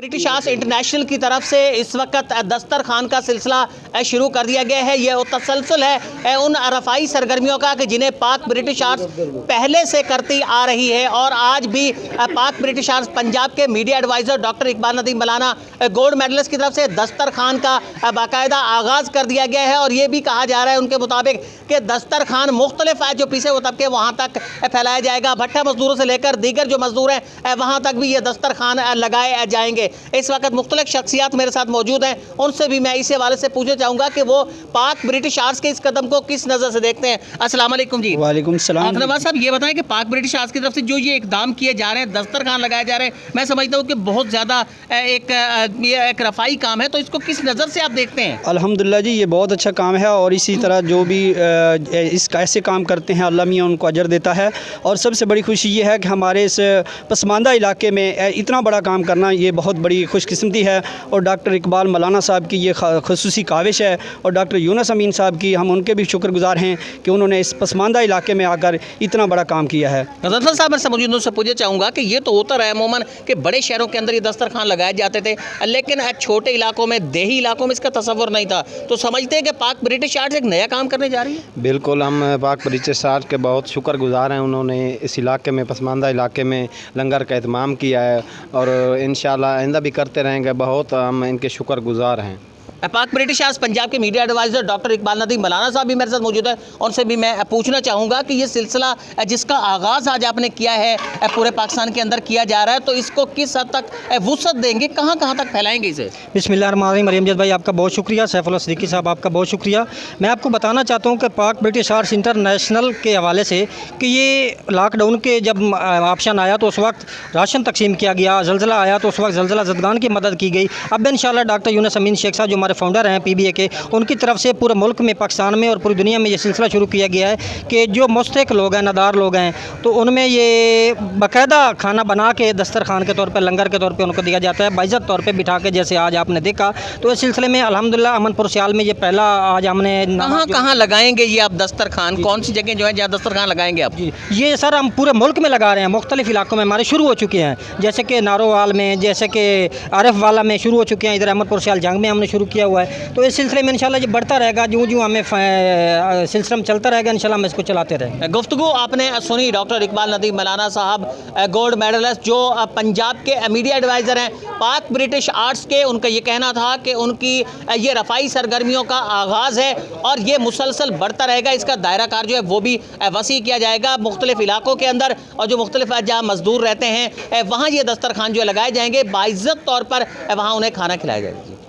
British arts international کی طرف سے اس وقت دسترخوان کا سلسلہ شروع کر دیا گیا ہے۔ یہ تسلسل ہے ان رفائی سرگرمیوں کا کہ جنہیں پاک برٹش آرٹس پہلے سے کرتی آ رہی ہے، اور آج بھی پاک برٹش آرٹس پنجاب کے media advisor doctor Iqbal Nadeem Malana gold medalist کی طرف سے دسترخوان کا باقاعدہ آغاز کر دیا گیا ہے، اور یہ بھی کہا جا رہا ہے ان کے مطابق کہ دسترخوان مختلف جو پیچھے وہ طبقے وہاں تک پھیلایا جائے گا، بھٹا مزدوروں سے لے کر دیگر جو مزدور ہیں وہاں تک بھی یہ دسترخوان لگائے جائیں گے۔ اس وقت مختلف شخصیات میرے ساتھ موجود ہیں، ان سے بھی میں اس حوالے سے پوچھنا چاہوں گا کہ وہ پاک برٹش آرٹس کے اس قدم کو کس نظر سے دیکھتے ہیں۔ السلام علیکم جی۔ وعلیکم السلام۔ نواز صاحب یہ بتائیں کہ پاک برٹش آرٹس کی طرف سے جو یہ اقدام کیے جا رہے ہیں، دسترخوان لگائے جا رہے ہیں، میں سمجھتا ہوں کہ بہت زیادہ ایک رفائی کام ہے، تو اس کو کس نظر سے آپ دیکھتے ہیں؟ الحمدللہ جی، یہ بہت اچھا کام ہے، اور اسی طرح جو بھی اس ایسے کام کرتے ہیں اللہ میاں ان کو اجر دیتا ہے۔ اور سب سے بڑی خوشی یہ ہے کہ ہمارے اس پسماندہ علاقے میں اتنا بڑا کام کرنا یہ بہت بڑی خوش قسمتی ہے، اور ڈاکٹر اقبال ملانہ صاحب کی یہ خصوصی کاوش ہے، اور ڈاکٹر یونس امین صاحب کی ہم ان کے بھی شکر گزار ہیں کہ انہوں نے اس پسماندہ علاقے میں آ کر اتنا بڑا کام کیا ہے۔ غزنفر صاحب، میں موجود سے پوچھنا چاہوں گا کہ یہ تو ہوتا رہا ہے عموماً کہ بڑے شہروں کے اندر یہ دسترخوان لگائے جاتے تھے، لیکن چھوٹے علاقوں میں، دیہی علاقوں میں اس کا تصور نہیں تھا، تو سمجھتے ہیں کہ پاک برٹش آرٹس ایک نیا کام کرنے جا رہی ہے؟ بالکل، ہم پاک برٹش آرٹس کے بہت شکر گزار ہیں، انہوں نے اس علاقے میں، پسماندہ علاقے میں لنگر کا اہتمام کیا ہے، اور انشاءاللہ آئندہ بھی کرتے رہیں گے۔ بہت ہم ان کے شکر گزار ہیں۔ پاک برٹش آرٹس پنجاب کے media advisor doctor Iqbal Nadeem Malana صاحب بھی میرے ساتھ موجود ہیں، ان سے بھی میں پوچھنا چاہوں گا کہ یہ سلسلہ جس کا آغاز آج آپ نے کیا ہے، پورے پاکستان کے اندر کیا جا رہا ہے، تو اس کو کس حد تک وسعت دیں گے، کہاں کہاں تک پھیلائیں گے اسے؟ بسم اللہ الرحمن الرحیم۔ مریم جد بھائی آپ کا بہت شکریہ، سیف اللہ صدیقی صاحب آپ کا بہت شکریہ۔ میں آپ کو بتانا چاہتا ہوں کہ پاک برٹش آرٹس انٹرنیشنل کے حوالے سے کہ یہ لاک ڈاؤن کے جب آپشن آیا تو اس وقت راشن تقسیم کیا گیا، زلزلہ آیا تو اس وقت زلزلہ زدگان کی مدد کی گئی۔ اب انشاءاللہ ڈاکٹر یونس امین شیخ صاحب جو ہمارے فاؤنڈر ہیں PBA کے، ان کی طرف سے پورے ملک میں، پاکستان میں اور پوری دنیا میں یہ سلسلہ شروع کیا گیا ہے کہ جو مستحق لوگ ہیں، نادار لوگ ہیں، تو ان میں یہ باقاعدہ کھانا بنا کے دسترخوان کے طور پہ، لنگر کے طور پہ ان کو دیا جاتا ہے، باعزت طور پہ بٹھا کے، جیسے آج آپ نے دیکھا۔ تو اس سلسلے میں الحمدللہ امن پور سیال میں یہ پہلا آج ہم نے کہاں لگائیں گے یہ آپ دسترخوان؟ کون سی جگہ جو ہے جہاں دسترخوان لگائیں گے آپ؟ جی، یہ سر ہم پورے ملک میں لگا رہے ہیں، مختلف علاقوں میں ہمارے شروع ہو چکے ہیں، جیسے کہ نارووال میں، جیسے کہ عارف والا میں شروع ہو چکے ہیں، ادھر احمد پور سیال جنگ میں ہم نے شروع کیا ہوا ہے۔ تو اس سلسلے میں انشاءاللہ یہ بڑھتا رہے گا، جو ہمیں سلسلہ میں چلتا رہے گا، انشاءاللہ ہم اس کو چلاتے رہیں گے۔ گفتگو آپ نے سنی ڈاکٹر اقبال ندیم ملانہ صاحب، گولڈ میڈلسٹ جو پنجاب کے میڈیا ایڈوائزر ہیں پاک برٹش آرٹس کے۔ ان کا یہ کہنا تھا کہ ان کی یہ رفائی سرگرمیوں کا آغاز ہے، اور یہ مسلسل بڑھتا رہے گا، اس کا دائرہ کار جو ہے وہ بھی وسیع کیا جائے گا مختلف علاقوں کے اندر، اور جو مختلف جہاں مزدور رہتے ہیں وہاں یہ دسترخوان جو لگائے جائیں گے، باعزت طور پر وہاں انہیں کھانا کھلایا جائے گا۔